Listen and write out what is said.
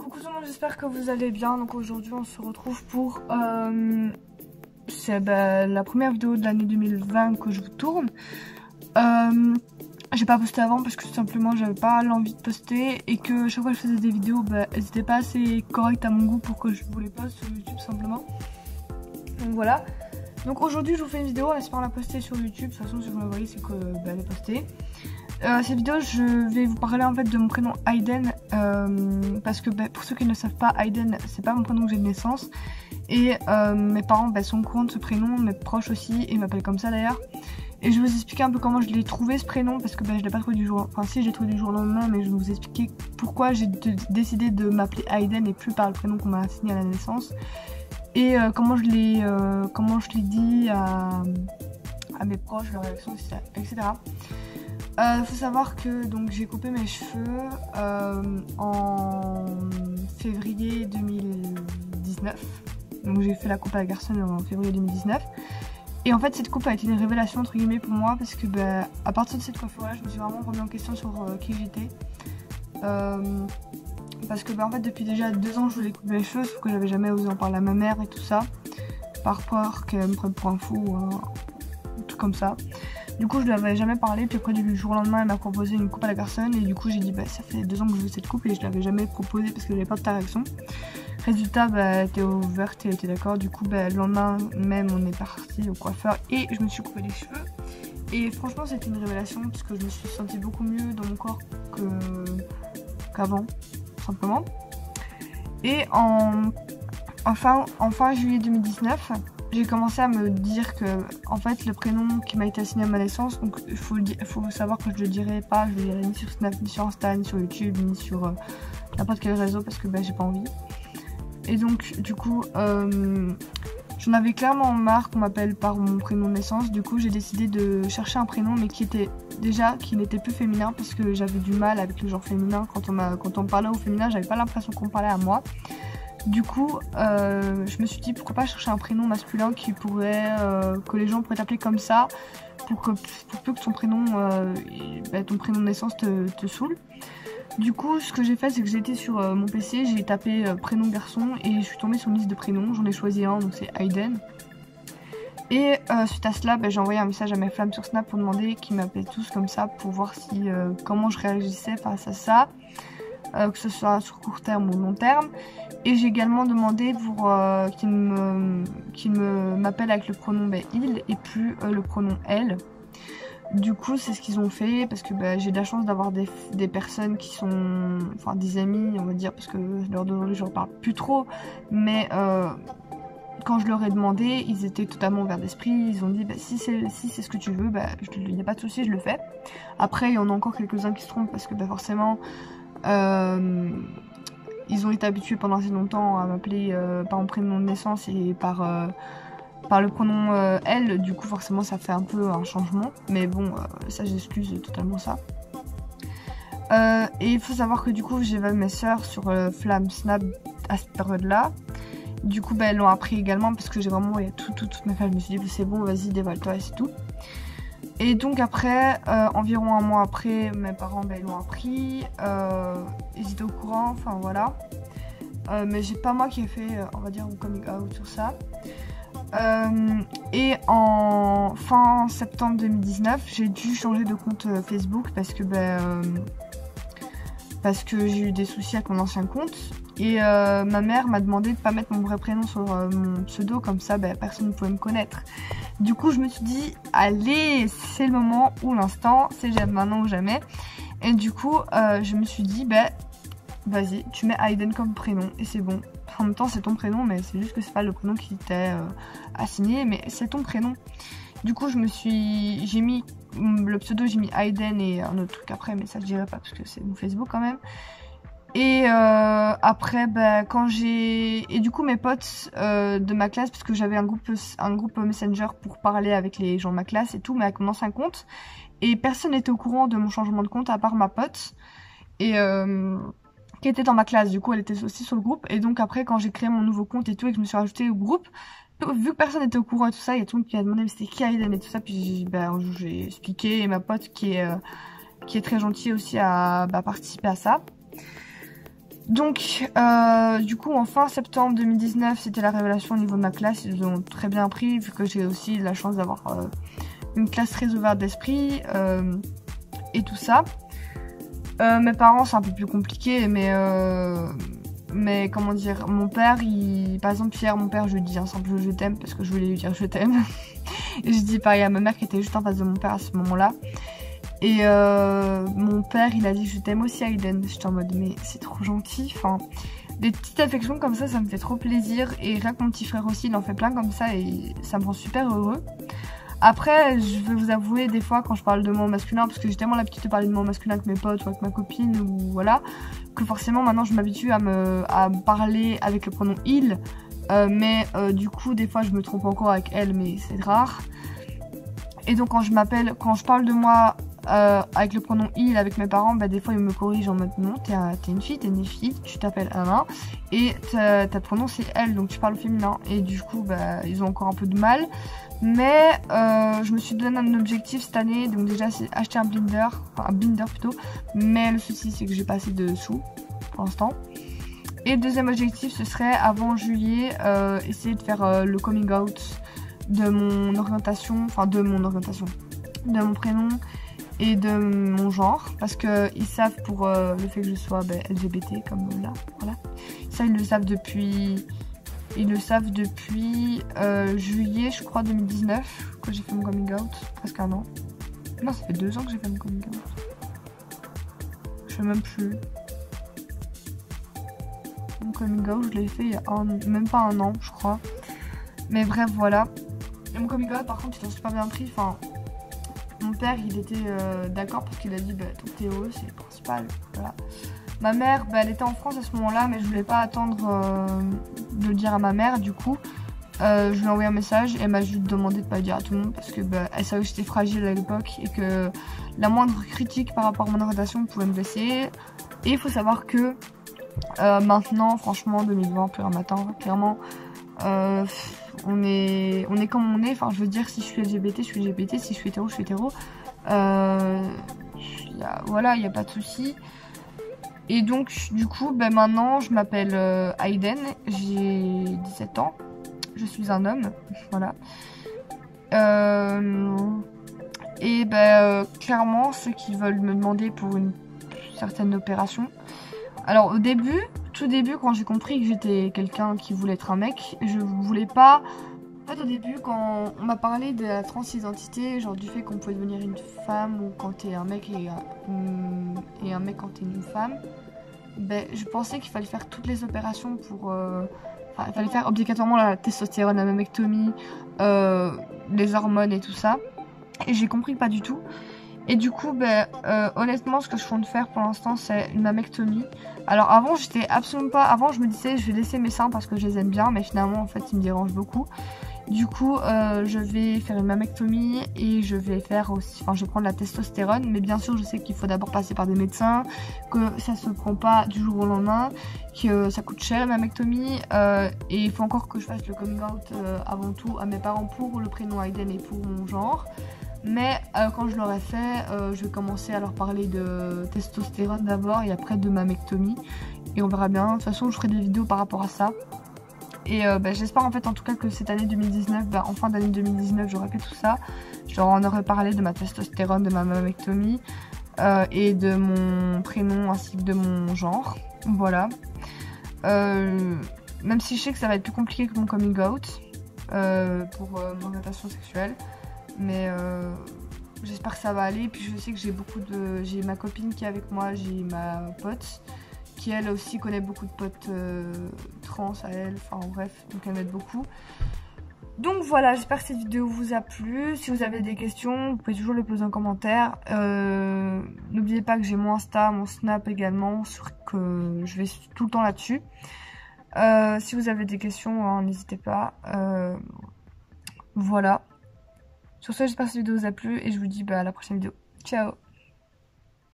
Coucou tout le monde, j'espère que vous allez bien. Donc aujourd'hui on se retrouve pour c'est la première vidéo de l'année 2020 que je vous tourne. J'ai pas posté avant parce que tout simplement j'avais pas l'envie de poster et que chaque fois que je faisais des vidéos elles étaient pas assez correctes à mon goût pour que je vous les poste sur YouTube simplement. Donc voilà. Donc aujourd'hui je vous fais une vidéo en espérant la poster sur YouTube. De toute façon si vous la voyez c'est que elle est postée. Cette vidéo je vais vous parler en fait de mon prénom Aiden parce que pour ceux qui ne le savent pas, Aiden c'est pas mon prénom que j'ai de naissance et mes parents sont au courant de ce prénom, mes proches aussi, et ils m'appellent comme ça d'ailleurs. Et je vais vous expliquer un peu comment je l'ai trouvé ce prénom parce que je l'ai pas trouvé du jour, enfin si j'ai trouvé du jour au lendemain, mais je vais vous expliquer pourquoi j'ai décidé de m'appeler Aiden et plus par le prénom qu'on m'a assigné à la naissance et comment je l'ai dit à mes proches, leur réaction, etc. Faut savoir que donc j'ai coupé mes cheveux en février 2019. Donc j'ai fait la coupe à la garçonne en février 2019. Et en fait cette coupe a été une révélation entre guillemets pour moi parce que à partir de cette coiffure là je me suis vraiment remis en question sur qui j'étais. Parce que en fait depuis déjà 2 ans je voulais couper mes cheveux sauf que j'avais jamais osé en parler à ma mère et tout ça. Par peur qu'elle me prenne pour un fou ou un truc comme ça. Du coup je lui avais jamais parlé, puis après du jour au lendemain elle m'a proposé une coupe à la garçonne et du coup j'ai dit ça fait 2 ans que je veux cette coupe et je l'avais jamais proposée parce que j'avais pas de ta réaction. Résultat elle était ouverte et elle était d'accord, du coup le lendemain même on est parti au coiffeur et je me suis coupé les cheveux. Et franchement c'était une révélation parce que je me suis sentie beaucoup mieux dans mon corps qu'avant, tout simplement. Et en fin juillet 2019, j'ai commencé à me dire que en fait le prénom qui m'a été assigné à ma naissance, donc il faut savoir que je le dirais pas, je le dirai ni sur Snap, ni sur Insta, ni sur YouTube, ni sur n'importe quel réseau parce que j'ai pas envie. Et donc du coup j'en avais clairement marre qu'on m'appelle par mon prénom de naissance. Du coup j'ai décidé de chercher un prénom mais qui n'était plus féminin parce que j'avais du mal avec le genre féminin. Quand on parlait au féminin j'avais pas l'impression qu'on parlait à moi. Du coup, je me suis dit pourquoi pas chercher un prénom masculin qui pourrait, que les gens pourraient t'appeler comme ça, pour peu que ton prénom de naissance te saoule. Du coup, ce que j'ai fait, c'est que j'ai été sur mon PC, j'ai tapé prénom garçon et je suis tombée sur une liste de prénoms. J'en ai choisi un, donc c'est Aiden. Et suite à cela, j'ai envoyé un message à mes flammes sur Snap pour demander qu'ils m'appelaient tous comme ça, pour voir comment je réagissais face à ça. Que ce soit sur court terme ou long terme. Et j'ai également demandé pour qu'il m'appelle avec le pronom il et plus le pronom elle. Du coup c'est ce qu'ils ont fait parce que j'ai de la chance d'avoir des personnes qui sont, enfin des amis on va dire, parce que l'heure d'aujourd'hui je ne reparle plus trop, mais quand je leur ai demandé ils étaient totalement ouverts d'esprit, ils ont dit si c'est ce que tu veux, il n'y a pas de souci, je le fais. Après il y en a encore quelques-uns qui se trompent parce que forcément ils ont été habitués pendant assez longtemps à m'appeler par mon prénom de naissance et par le pronom elle, du coup forcément ça fait un peu un changement, mais bon ça j'excuse totalement ça. Et il faut savoir que du coup j'ai mes soeurs sur Flamme Snap à cette période là. Du coup elles l'ont appris également parce que j'ai vraiment toutes mes femmes, je me suis dit c'est bon vas-y dévoile-toi et c'est tout. Et donc après, environ un mois après, mes parents ils l'ont appris, ils étaient au courant, enfin voilà. Mais j'ai pas moi qui ai fait, on va dire, mon coming out sur ça. Et en fin septembre 2019, j'ai dû changer de compte Facebook parce que j'ai eu des soucis avec mon ancien compte. Et ma mère m'a demandé de pas mettre mon vrai prénom sur mon pseudo, comme ça personne ne pouvait me connaître. Du coup je me suis dit allez c'est le moment ou l'instant, c'est maintenant ou jamais. Et du coup je me suis dit vas-y tu mets Aiden comme prénom et c'est bon. En même temps c'est ton prénom mais c'est juste que c'est pas le prénom qui t'est assigné, mais c'est ton prénom. Du coup j'ai mis le pseudo, j'ai mis Aiden et un autre truc après mais ça je dirais pas parce que c'est mon Facebook quand même. Et après et du coup mes potes de ma classe, parce que j'avais un groupe Messenger pour parler avec les gens de ma classe et tout, mais avec mon ancien compte, et personne n'était au courant de mon changement de compte à part ma pote et qui était dans ma classe. Du coup elle était aussi sur le groupe, et donc après quand j'ai créé mon nouveau compte et tout et que je me suis rajoutée au groupe, vu que personne n'était au courant et tout ça, il y a tout le monde qui a demandé mais c'était qui Aiden et tout ça, puis j'ai expliqué, et ma pote qui est très gentille aussi à participer à ça. Donc, du coup, en fin septembre 2019, c'était la révélation au niveau de ma classe. Ils ont très bien pris, vu que j'ai aussi la chance d'avoir une classe très ouverte d'esprit et tout ça. Mes parents, c'est un peu plus compliqué, mais comment dire, mon père, par exemple, hier, mon père, je lui dis un simple je t'aime parce que je voulais lui dire je t'aime. Et je dis pareil à ma mère qui était juste en face de mon père à ce moment-là. Et mon père, il a dit je t'aime aussi Aiden. J'étais en mode mais c'est trop gentil. Enfin, des petites affections comme ça me fait trop plaisir. Et rien que mon petit frère aussi, il en fait plein comme ça et ça me rend super heureux. Après, je vais vous avouer, des fois, quand je parle de moi au masculin, parce que j'ai tellement l'habitude de parler de moi au masculin avec mes potes ou avec ma copine, ou voilà, que forcément, maintenant, je m'habitue à me parler avec le pronom il. Mais du coup, des fois, je me trompe encore avec elle, mais c'est rare. Et donc, quand je parle de moi avec le pronom il avec mes parents, bah, des fois, ils me corrigent en mode non, t'es une fille, tu t'appelles Anna, et ta pronom c'est elle, donc tu parles au féminin. Et du coup, bah, ils ont encore un peu de mal. Mais je me suis donné un objectif cette année, donc déjà c'est acheter un blinder, enfin un blinder plutôt, mais le souci c'est que j'ai pas assez de sous pour l'instant. Et deuxième objectif, ce serait avant juillet, essayer de faire le coming out de mon orientation, de mon prénom et de mon genre, parce que ils savent pour le fait que je sois LGBT comme là, voilà. Ça ils le savent depuis... juillet, je crois, 2019, que j'ai fait mon coming out. Presque un an. Non, ça fait 2 ans que j'ai fait mon coming out. Je sais même plus. Mon coming out, je l'ai fait il y a même pas un an, je crois. Mais bref, voilà. Et mon coming out, par contre, il a super bien pris. Enfin, mon père, il était d'accord parce qu'il a dit, ton Théo, c'est le principal. Voilà. Ma mère, elle était en France à ce moment-là, mais je voulais pas attendre de le dire à ma mère. Du coup, je lui ai envoyé un message et elle m'a juste demandé de pas le dire à tout le monde parce que elle savait que j'étais fragile à l'époque et que la moindre critique par rapport à mon orientation pouvait me blesser. Et il faut savoir que maintenant, franchement, 2020, plus un matin, clairement, on est comme on est. Enfin, je veux dire, si je suis LGBT, je suis LGBT. Si je suis hétéro, je suis hétéro. Voilà, il n'y a pas de souci. Et donc, du coup, maintenant, je m'appelle Aiden, j'ai 17 ans, je suis un homme, voilà. Et clairement, ceux qui veulent me demander pour une certaine opération. Alors, tout début, quand j'ai compris que j'étais quelqu'un qui voulait être un mec, je voulais pas... En fait, au début, quand on m'a parlé de la transidentité, genre du fait qu'on pouvait devenir une femme ou quand t'es un mec et un mec quand t'es une femme, je pensais qu'il fallait faire toutes les opérations pour... il fallait faire obligatoirement la testostérone, la mammectomie, les hormones et tout ça. Et j'ai compris que pas du tout. Et du coup, honnêtement, ce que je compte faire pour l'instant, c'est une mammectomie. Alors avant, j'étais absolument pas... Avant, je me disais, je vais laisser mes seins parce que je les aime bien, mais finalement, en fait, ils me dérangent beaucoup. Du coup, je vais faire une mammectomie et je vais faire aussi, je vais prendre la testostérone, mais bien sûr, je sais qu'il faut d'abord passer par des médecins, que ça se prend pas du jour au lendemain, que ça coûte cher la mammectomie, et il faut encore que je fasse le coming out avant tout à mes parents pour le prénom Aiden et pour mon genre. Mais quand je l'aurai fait, je vais commencer à leur parler de testostérone d'abord et après de mammectomie, et on verra bien. De toute façon, je ferai des vidéos par rapport à ça. Et j'espère en fait en tout cas que cette année 2019, en fin d'année 2019, j'aurai fait tout ça. Je leur en aurai parlé de ma testostérone, de ma mammectomie et de mon prénom ainsi que de mon genre. Voilà. Même si je sais que ça va être plus compliqué que mon coming out pour mon orientation sexuelle. Mais j'espère que ça va aller. Puis je sais que j'ai ma copine qui est avec moi, j'ai ma pote qui elle aussi connaît beaucoup de potes trans à elle, enfin bref, donc elle m'aide beaucoup. Donc voilà, j'espère que cette vidéo vous a plu. Si vous avez des questions, vous pouvez toujours les poser en commentaire. N'oubliez pas que j'ai mon Insta, mon Snap également, que je vais tout le temps là-dessus. Si vous avez des questions, n'hésitez pas. Voilà. Sur ce, j'espère que cette vidéo vous a plu et je vous dis à la prochaine vidéo. Ciao!